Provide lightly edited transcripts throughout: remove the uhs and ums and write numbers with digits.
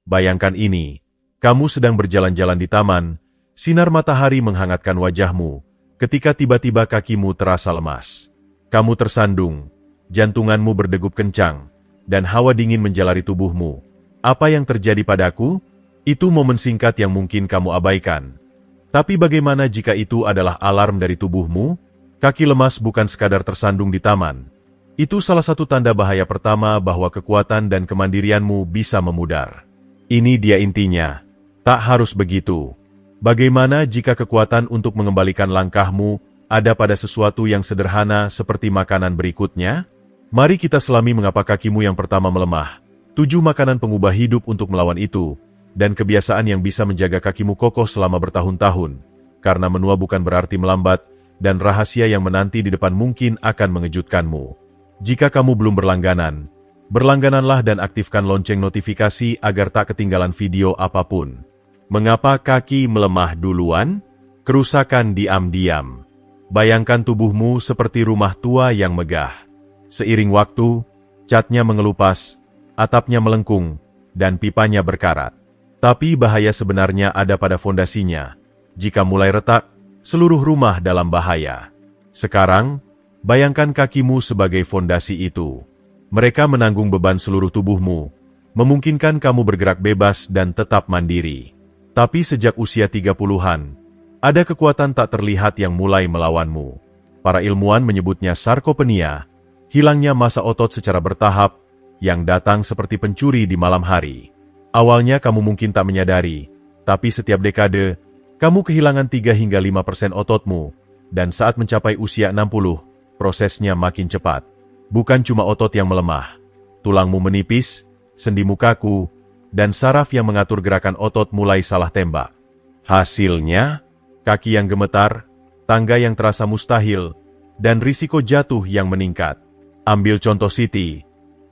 Bayangkan ini, kamu sedang berjalan-jalan di taman, sinar matahari menghangatkan wajahmu, ketika tiba-tiba kakimu terasa lemas. Kamu tersandung, jantunganmu berdegup kencang, dan hawa dingin menjalari tubuhmu. Apa yang terjadi padaku? Itu momen singkat yang mungkin kamu abaikan. Tapi bagaimana jika itu adalah alarm dari tubuhmu? Kaki lemas bukan sekadar tersandung di taman. Itu salah satu tanda bahaya pertama bahwa kekuatan dan kemandirianmu bisa memudar. Ini dia intinya. Tak harus begitu. Bagaimana jika kekuatan untuk mengembalikan langkahmu ada pada sesuatu yang sederhana seperti makanan berikutnya? Mari kita selami mengapa kakimu yang pertama melemah. 7 makanan pengubah hidup untuk melawan itu, dan kebiasaan yang bisa menjaga kakimu kokoh selama bertahun-tahun. Karena menua bukan berarti melambat, dan rahasia yang menanti di depan mungkin akan mengejutkanmu. Jika kamu belum berlangganan, berlanggananlah dan aktifkan lonceng notifikasi agar tak ketinggalan video apapun. Mengapa kaki melemah duluan? Kerusakan diam-diam. Bayangkan tubuhmu seperti rumah tua yang megah. Seiring waktu, catnya mengelupas, atapnya melengkung, dan pipanya berkarat. Tapi bahaya sebenarnya ada pada fondasinya. Jika mulai retak, seluruh rumah dalam bahaya. Sekarang, bayangkan kakimu sebagai fondasi itu. Mereka menanggung beban seluruh tubuhmu, memungkinkan kamu bergerak bebas dan tetap mandiri. Tapi sejak usia 30-an, ada kekuatan tak terlihat yang mulai melawanmu. Para ilmuwan menyebutnya sarkopenia, hilangnya massa otot secara bertahap, yang datang seperti pencuri di malam hari. Awalnya kamu mungkin tak menyadari, tapi setiap dekade, kamu kehilangan 3 hingga 5% ototmu, dan saat mencapai usia 60, prosesnya makin cepat. Bukan cuma otot yang melemah, tulangmu menipis, sendimu kaku, dan saraf yang mengatur gerakan otot mulai salah tembak. Hasilnya, kaki yang gemetar, tangga yang terasa mustahil, dan risiko jatuh yang meningkat. Ambil contoh Siti,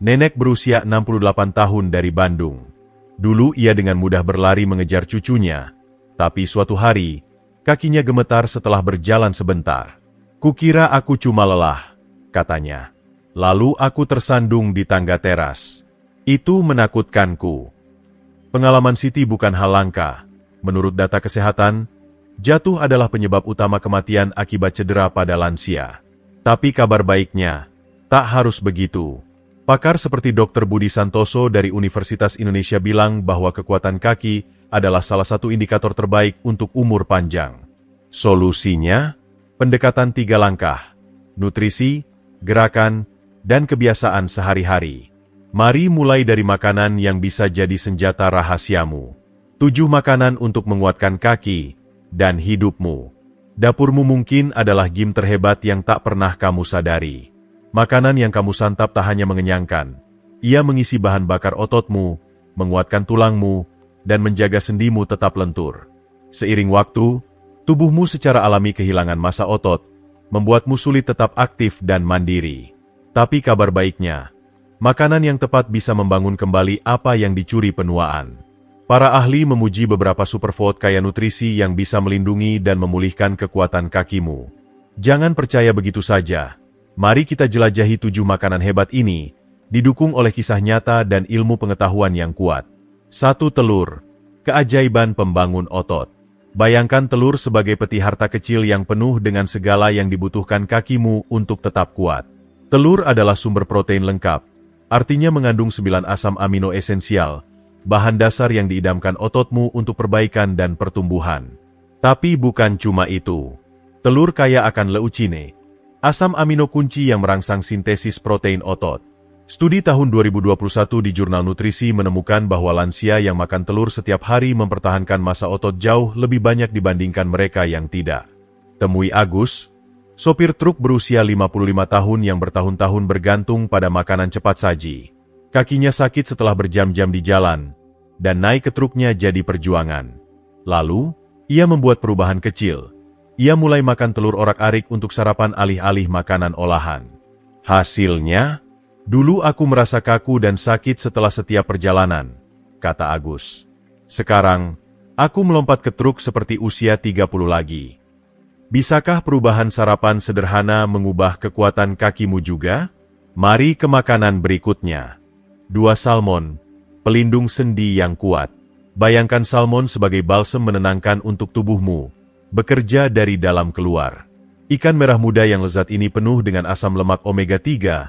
nenek berusia 68 tahun dari Bandung. Dulu ia dengan mudah berlari mengejar cucunya, tapi suatu hari, kakinya gemetar setelah berjalan sebentar. Kukira aku cuma lelah, katanya. Lalu aku tersandung di tangga teras. Itu menakutkanku. Pengalaman Siti bukan hal langka. Menurut data kesehatan, jatuh adalah penyebab utama kematian akibat cedera pada lansia. Tapi kabar baiknya, tak harus begitu. Pakar seperti Dr. Budi Santoso dari Universitas Indonesia bilang bahwa kekuatan kaki adalah salah satu indikator terbaik untuk umur panjang. Solusinya, pendekatan 3 langkah, nutrisi, gerakan, dan kebiasaan sehari-hari. Mari mulai dari makanan yang bisa jadi senjata rahasiamu. 7 makanan untuk menguatkan kaki dan hidupmu. Dapurmu mungkin adalah gym terhebat yang tak pernah kamu sadari. Makanan yang kamu santap tak hanya mengenyangkan. Ia mengisi bahan bakar ototmu, menguatkan tulangmu, dan menjaga sendimu tetap lentur. Seiring waktu, tubuhmu secara alami kehilangan massa otot, membuatmu sulit tetap aktif dan mandiri. Tapi kabar baiknya, makanan yang tepat bisa membangun kembali apa yang dicuri penuaan. Para ahli memuji beberapa superfood kaya nutrisi yang bisa melindungi dan memulihkan kekuatan kakimu. Jangan percaya begitu saja. Mari kita jelajahi 7 makanan hebat ini, didukung oleh kisah nyata dan ilmu pengetahuan yang kuat. 1. Telur, keajaiban pembangun otot. Bayangkan telur sebagai peti harta kecil yang penuh dengan segala yang dibutuhkan kakimu untuk tetap kuat. Telur adalah sumber protein lengkap, artinya mengandung 9 asam amino esensial, bahan dasar yang diidamkan ototmu untuk perbaikan dan pertumbuhan. Tapi bukan cuma itu. Telur kaya akan leucine, asam amino kunci yang merangsang sintesis protein otot. Studi tahun 2021 di Jurnal Nutrisi menemukan bahwa lansia yang makan telur setiap hari mempertahankan massa otot jauh lebih banyak dibandingkan mereka yang tidak. Temui Agus, sopir truk berusia 55 tahun yang bertahun-tahun bergantung pada makanan cepat saji. Kakinya sakit setelah berjam-jam di jalan, dan naik ke truknya jadi perjuangan. Lalu, ia membuat perubahan kecil. Ia mulai makan telur orak-arik untuk sarapan alih-alih makanan olahan. Hasilnya, dulu aku merasa kaku dan sakit setelah setiap perjalanan, kata Agus. Sekarang, aku melompat ke truk seperti usia 30 lagi. Bisakah perubahan sarapan sederhana mengubah kekuatan kakimu juga? Mari ke makanan berikutnya. 2. Salmon, pelindung sendi yang kuat. Bayangkan salmon sebagai balsem menenangkan untuk tubuhmu, bekerja dari dalam keluar. Ikan merah muda yang lezat ini penuh dengan asam lemak omega-3,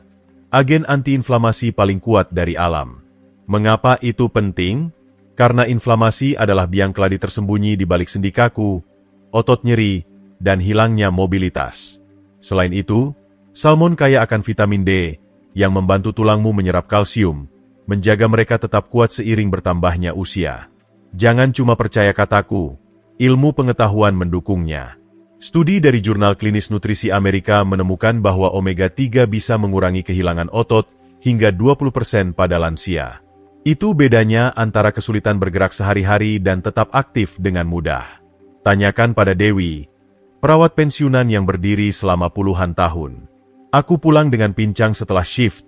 agen antiinflamasi paling kuat dari alam. Mengapa itu penting? Karena inflamasi adalah biang keladi tersembunyi di balik sendi kaku, otot nyeri, dan hilangnya mobilitas. Selain itu, salmon kaya akan vitamin D, yang membantu tulangmu menyerap kalsium, menjaga mereka tetap kuat seiring bertambahnya usia. Jangan cuma percaya kataku, ilmu pengetahuan mendukungnya. Studi dari Jurnal Klinis Nutrisi Amerika menemukan bahwa omega-3 bisa mengurangi kehilangan otot hingga 20% pada lansia. Itu bedanya antara kesulitan bergerak sehari-hari dan tetap aktif dengan mudah. Tanyakan pada Dewi, perawat pensiunan yang berdiri selama puluhan tahun. Aku pulang dengan pincang setelah shift,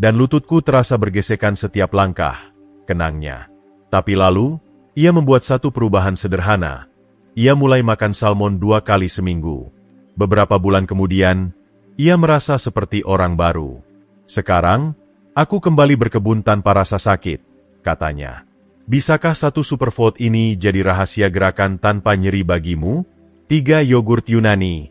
dan lututku terasa bergesekan setiap langkah, kenangnya. Tapi lalu, ia membuat satu perubahan sederhana. Ia mulai makan salmon 2 kali seminggu. Beberapa bulan kemudian, ia merasa seperti orang baru. Sekarang, aku kembali berkebun tanpa rasa sakit, katanya. Bisakah satu superfood ini jadi rahasia gerakan tanpa nyeri bagimu? 3. Yogurt Yunani,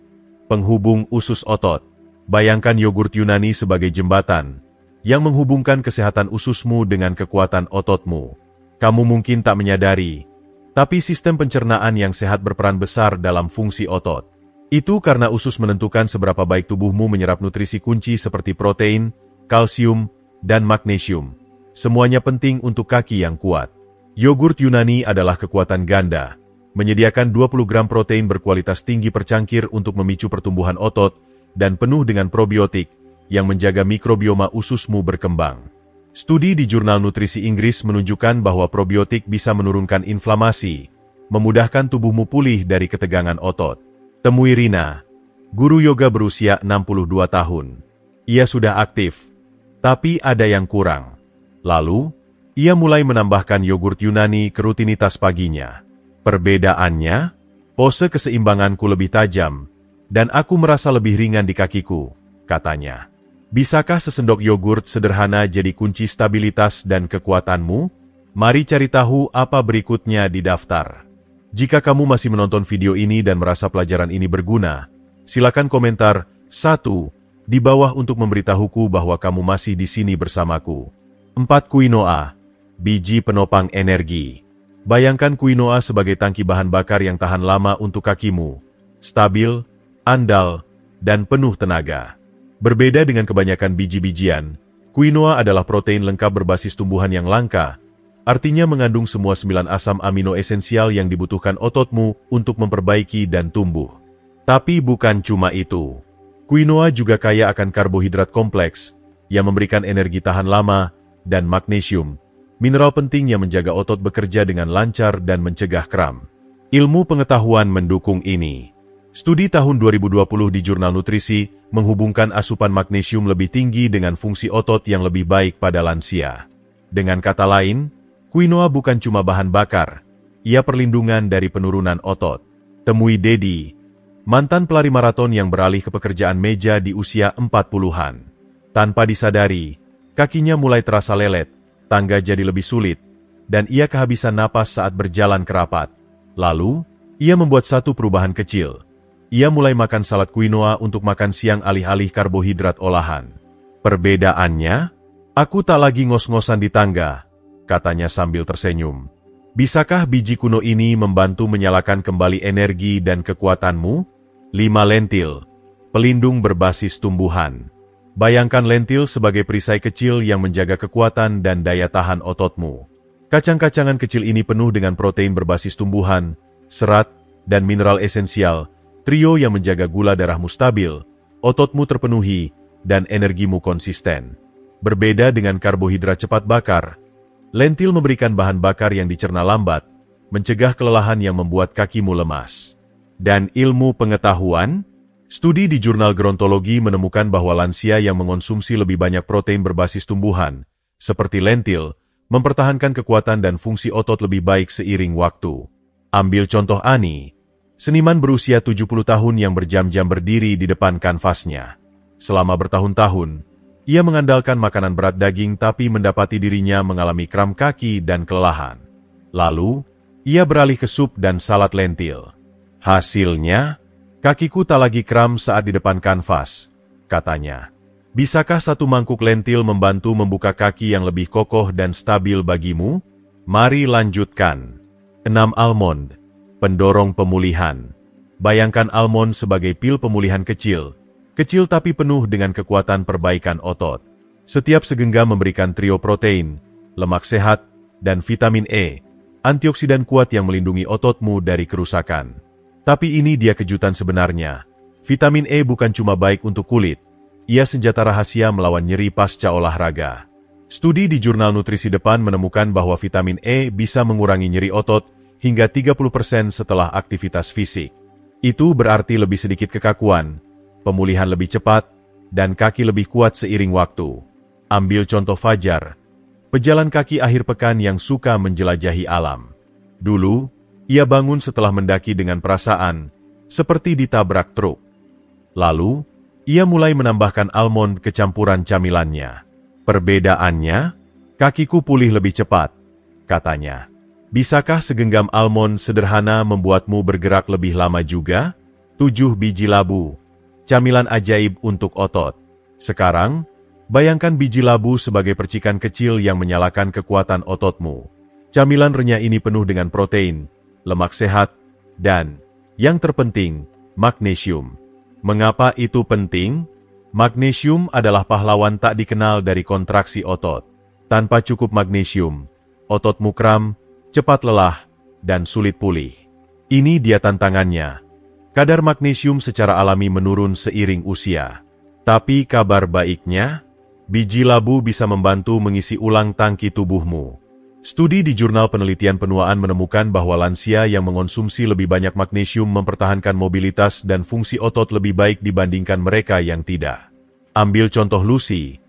penghubung usus otot. Bayangkan yogurt Yunani sebagai jembatan yang menghubungkan kesehatan ususmu dengan kekuatan ototmu. Kamu mungkin tak menyadari, tapi sistem pencernaan yang sehat berperan besar dalam fungsi otot. Itu karena usus menentukan seberapa baik tubuhmu menyerap nutrisi kunci seperti protein, kalsium, dan magnesium. Semuanya penting untuk kaki yang kuat. Yogurt Yunani adalah kekuatan ganda, menyediakan 20 gram protein berkualitas tinggi per cangkir untuk memicu pertumbuhan otot, dan penuh dengan probiotik yang menjaga mikrobioma ususmu berkembang. Studi di Jurnal Nutrisi Inggris menunjukkan bahwa probiotik bisa menurunkan inflamasi, memudahkan tubuhmu pulih dari ketegangan otot. Temui Rina, guru yoga berusia 62 tahun. Ia sudah aktif, tapi ada yang kurang. Lalu, ia mulai menambahkan yogurt Yunani ke rutinitas paginya. Perbedaannya, pose keseimbanganku lebih tajam, dan aku merasa lebih ringan di kakiku, katanya. Bisakah sesendok yogurt sederhana jadi kunci stabilitas dan kekuatanmu? Mari cari tahu apa berikutnya di daftar. Jika kamu masih menonton video ini dan merasa pelajaran ini berguna, silakan komentar 1 di bawah untuk memberitahuku bahwa kamu masih di sini bersamaku. 4. Quinoa, biji penopang energi. Bayangkan quinoa sebagai tangki bahan bakar yang tahan lama untuk kakimu, stabil, andal, dan penuh tenaga. Berbeda dengan kebanyakan biji-bijian, quinoa adalah protein lengkap berbasis tumbuhan yang langka, artinya mengandung semua 9 asam amino esensial yang dibutuhkan ototmu untuk memperbaiki dan tumbuh. Tapi bukan cuma itu. Quinoa juga kaya akan karbohidrat kompleks, yang memberikan energi tahan lama, dan magnesium, mineral penting yang menjaga otot bekerja dengan lancar dan mencegah kram. Ilmu pengetahuan mendukung ini. Studi tahun 2020 di Jurnal Nutrisi menghubungkan asupan magnesium lebih tinggi dengan fungsi otot yang lebih baik pada lansia. Dengan kata lain, quinoa bukan cuma bahan bakar, ia perlindungan dari penurunan otot. Temui Dedi, mantan pelari maraton yang beralih ke pekerjaan meja di usia 40-an. Tanpa disadari, kakinya mulai terasa lelet, tangga jadi lebih sulit, dan ia kehabisan napas saat berjalan ke rapat. Lalu, ia membuat satu perubahan kecil. Ia mulai makan salad quinoa untuk makan siang alih-alih karbohidrat olahan. Perbedaannya? Aku tak lagi ngos-ngosan di tangga, katanya sambil tersenyum. Bisakah biji kuno ini membantu menyalakan kembali energi dan kekuatanmu? 5. Lentil, pelindung berbasis tumbuhan. Bayangkan lentil sebagai perisai kecil yang menjaga kekuatan dan daya tahan ototmu. Kacang-kacangan kecil ini penuh dengan protein berbasis tumbuhan, serat, dan mineral esensial, trio yang menjaga gula darahmu stabil, ototmu terpenuhi, dan energimu konsisten. Berbeda dengan karbohidrat cepat bakar, lentil memberikan bahan bakar yang dicerna lambat, mencegah kelelahan yang membuat kakimu lemas. Dan ilmu pengetahuan? Studi di Jurnal Gerontologi menemukan bahwa lansia yang mengonsumsi lebih banyak protein berbasis tumbuhan, seperti lentil, mempertahankan kekuatan dan fungsi otot lebih baik seiring waktu. Ambil contoh Ani, seniman berusia 70 tahun yang berjam-jam berdiri di depan kanvasnya. Selama bertahun-tahun, Ia mengandalkan makanan berat daging tapi mendapati dirinya mengalami kram kaki dan kelelahan. Lalu, ia beralih ke sup dan salad lentil. Hasilnya, kakiku tak lagi kram saat di depan kanvas, katanya. Bisakah satu mangkuk lentil membantu membuka kaki yang lebih kokoh dan stabil bagimu? Mari lanjutkan. 6 almond, pendorong pemulihan. Bayangkan almond sebagai pil pemulihan kecil. Kecil tapi penuh dengan kekuatan perbaikan otot. Setiap segenggam memberikan trio protein, lemak sehat, dan vitamin E, antioksidan kuat yang melindungi ototmu dari kerusakan. Tapi ini dia kejutan sebenarnya. Vitamin E bukan cuma baik untuk kulit, ia senjata rahasia melawan nyeri pasca olahraga. Studi di jurnal nutrisi depan menemukan bahwa vitamin E bisa mengurangi nyeri otot hingga 30% setelah aktivitas fisik. Itu berarti lebih sedikit kekakuan, pemulihan lebih cepat, dan kaki lebih kuat seiring waktu. Ambil contoh Fajar, pejalan kaki akhir pekan yang suka menjelajahi alam. Dulu, ia bangun setelah mendaki dengan perasaan seperti ditabrak truk. Lalu, ia mulai menambahkan almond ke campuran camilannya. Perbedaannya, kakiku pulih lebih cepat, katanya. Bisakah segenggam almond sederhana membuatmu bergerak lebih lama juga? 7 biji labu, camilan ajaib untuk otot. Sekarang, bayangkan biji labu sebagai percikan kecil yang menyalakan kekuatan ototmu. Camilan renyah ini penuh dengan protein, lemak sehat, dan, yang terpenting, magnesium. Mengapa itu penting? Magnesium adalah pahlawan tak dikenal dari kontraksi otot. Tanpa cukup magnesium, ototmu kram, cepat lelah, dan sulit pulih. Ini dia tantangannya. Kadar magnesium secara alami menurun seiring usia. Tapi kabar baiknya, biji labu bisa membantu mengisi ulang tangki tubuhmu. Studi di jurnal penelitian penuaan menemukan bahwa lansia yang mengonsumsi lebih banyak magnesium mempertahankan mobilitas dan fungsi otot lebih baik dibandingkan mereka yang tidak. Ambil contoh Lucy,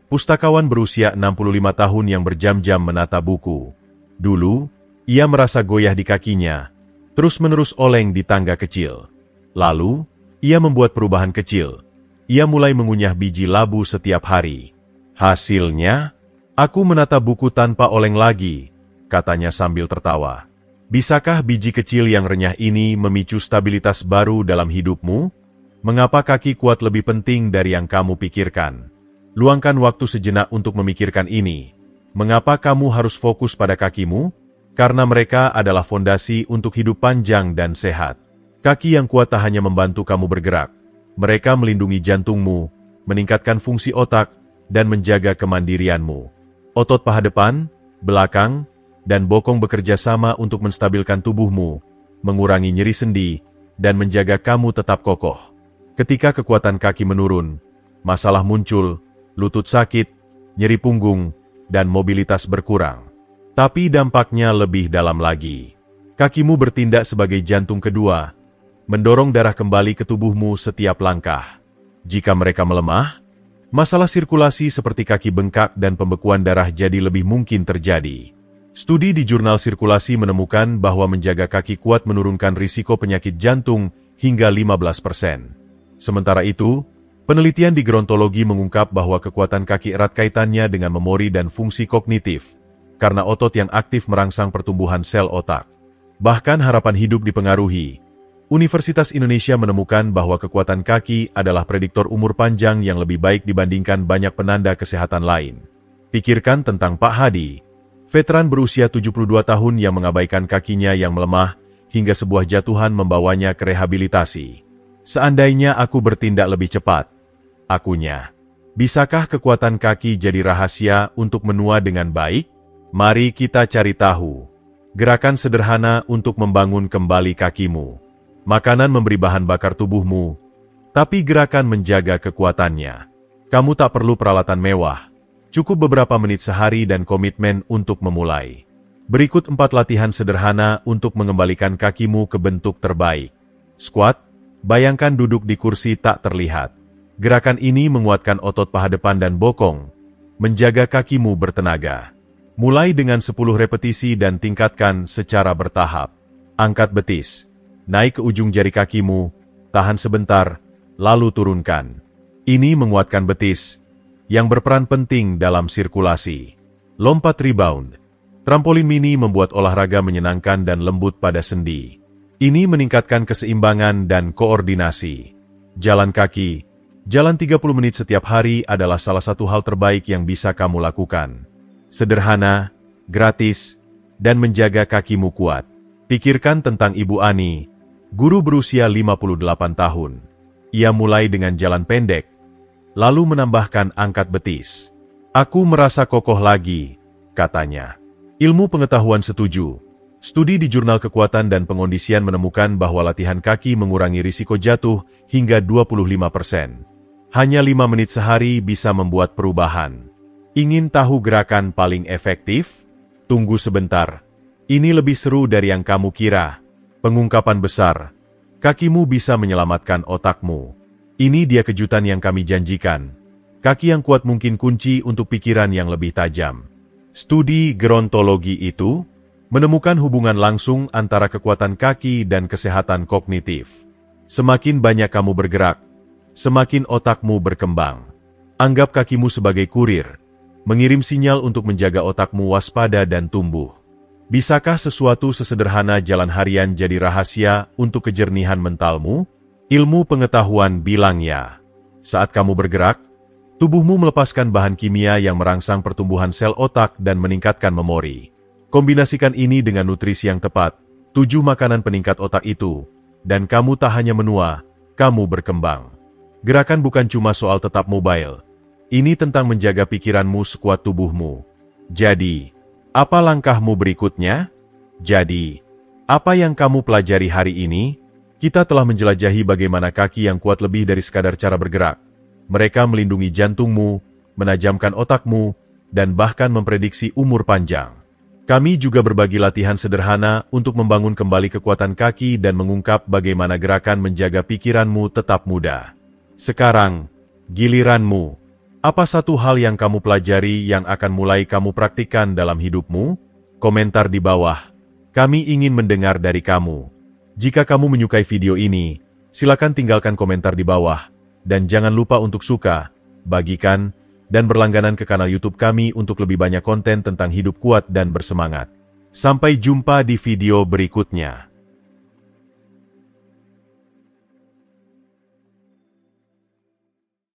pustakawan berusia 65 tahun yang berjam-jam menata buku. Dulu, ia merasa goyah di kakinya, terus-menerus oleng di tangga kecil. Lalu, ia membuat perubahan kecil. Ia mulai mengunyah biji labu setiap hari. Hasilnya, aku menata buku tanpa oleng lagi, katanya sambil tertawa. Bisakah biji kecil yang renyah ini memicu stabilitas baru dalam hidupmu? Mengapa kaki kuat lebih penting dari yang kamu pikirkan? Luangkan waktu sejenak untuk memikirkan ini. Mengapa kamu harus fokus pada kakimu? Karena mereka adalah fondasi untuk hidup panjang dan sehat. Kaki yang kuat tak hanya membantu kamu bergerak. Mereka melindungi jantungmu, meningkatkan fungsi otak, dan menjaga kemandirianmu. Otot paha depan, belakang, dan bokong bekerja sama untuk menstabilkan tubuhmu, mengurangi nyeri sendi, dan menjaga kamu tetap kokoh. Ketika kekuatan kaki menurun, masalah muncul, lutut sakit, nyeri punggung, dan mobilitas berkurang. Tapi dampaknya lebih dalam lagi. Kakimu bertindak sebagai jantung kedua, mendorong darah kembali ke tubuhmu setiap langkah. Jika mereka melemah, masalah sirkulasi seperti kaki bengkak dan pembekuan darah jadi lebih mungkin terjadi. Studi di jurnal sirkulasi menemukan bahwa menjaga kaki kuat menurunkan risiko penyakit jantung hingga 15%. Sementara itu, penelitian di gerontologi mengungkap bahwa kekuatan kaki erat kaitannya dengan memori dan fungsi kognitif, karena otot yang aktif merangsang pertumbuhan sel otak. Bahkan harapan hidup dipengaruhi. Universitas Indonesia menemukan bahwa kekuatan kaki adalah prediktor umur panjang yang lebih baik dibandingkan banyak penanda kesehatan lain. Pikirkan tentang Pak Hadi, veteran berusia 72 tahun yang mengabaikan kakinya yang melemah hingga sebuah jatuhan membawanya ke rehabilitasi. Seandainya aku bertindak lebih cepat, akunya. Bisakah kekuatan kaki jadi rahasia untuk menua dengan baik? Mari kita cari tahu. Gerakan sederhana untuk membangun kembali kakimu. Makanan memberi bahan bakar tubuhmu, tapi gerakan menjaga kekuatannya. Kamu tak perlu peralatan mewah. Cukup beberapa menit sehari dan komitmen untuk memulai. Berikut 4 latihan sederhana untuk mengembalikan kakimu ke bentuk terbaik. Squat, bayangkan duduk di kursi tak terlihat. Gerakan ini menguatkan otot paha depan dan bokong, menjaga kakimu bertenaga. Mulai dengan 10 repetisi dan tingkatkan secara bertahap. Angkat betis. Naik ke ujung jari kakimu, tahan sebentar, lalu turunkan. Ini menguatkan betis, yang berperan penting dalam sirkulasi. Lompat rebound. Trampolin mini membuat olahraga menyenangkan dan lembut pada sendi. Ini meningkatkan keseimbangan dan koordinasi. Jalan kaki. Jalan 30 menit setiap hari adalah salah satu hal terbaik yang bisa kamu lakukan. Sederhana, gratis, dan menjaga kakimu kuat. Pikirkan tentang Ibu Ani, guru berusia 58 tahun. Ia mulai dengan jalan pendek, lalu menambahkan angkat betis. Aku merasa kokoh lagi, katanya. Ilmu pengetahuan setuju. Studi di Jurnal Kekuatan dan Pengondisian menemukan bahwa latihan kaki mengurangi risiko jatuh hingga 25%. Hanya 5 menit sehari bisa membuat perubahan. Ingin tahu gerakan paling efektif? Tunggu sebentar. Ini lebih seru dari yang kamu kira. Pengungkapan besar. Kakimu bisa menyelamatkan otakmu. Ini dia kejutan yang kami janjikan. Kaki yang kuat mungkin kunci untuk pikiran yang lebih tajam. Studi gerontologi itu menemukan hubungan langsung antara kekuatan kaki dan kesehatan kognitif. Semakin banyak kamu bergerak, semakin otakmu berkembang. Anggap kakimu sebagai kurir, mengirim sinyal untuk menjaga otakmu waspada dan tumbuh. Bisakah sesuatu sesederhana jalan harian jadi rahasia untuk kejernihan mentalmu? Ilmu pengetahuan bilang ya. Saat kamu bergerak, tubuhmu melepaskan bahan kimia yang merangsang pertumbuhan sel otak dan meningkatkan memori. Kombinasikan ini dengan nutrisi yang tepat, 7 makanan peningkat otak itu, dan kamu tak hanya menua, kamu berkembang. Gerakan bukan cuma soal tetap mobile. Ini tentang menjaga pikiranmu sekuat tubuhmu. Jadi, apa langkahmu berikutnya? Jadi, apa yang kamu pelajari hari ini? Kita telah menjelajahi bagaimana kaki yang kuat lebih dari sekadar cara bergerak. Mereka melindungi jantungmu, menajamkan otakmu, dan bahkan memprediksi umur panjang. Kami juga berbagi latihan sederhana untuk membangun kembali kekuatan kaki dan mengungkap bagaimana gerakan menjaga pikiranmu tetap muda. Sekarang, giliranmu. Apa satu hal yang kamu pelajari yang akan mulai kamu praktikkan dalam hidupmu? Komentar di bawah. Kami ingin mendengar dari kamu. Jika kamu menyukai video ini, silakan tinggalkan komentar di bawah. Dan jangan lupa untuk suka, bagikan, dan berlangganan ke kanal YouTube kami untuk lebih banyak konten tentang hidup kuat dan bersemangat. Sampai jumpa di video berikutnya.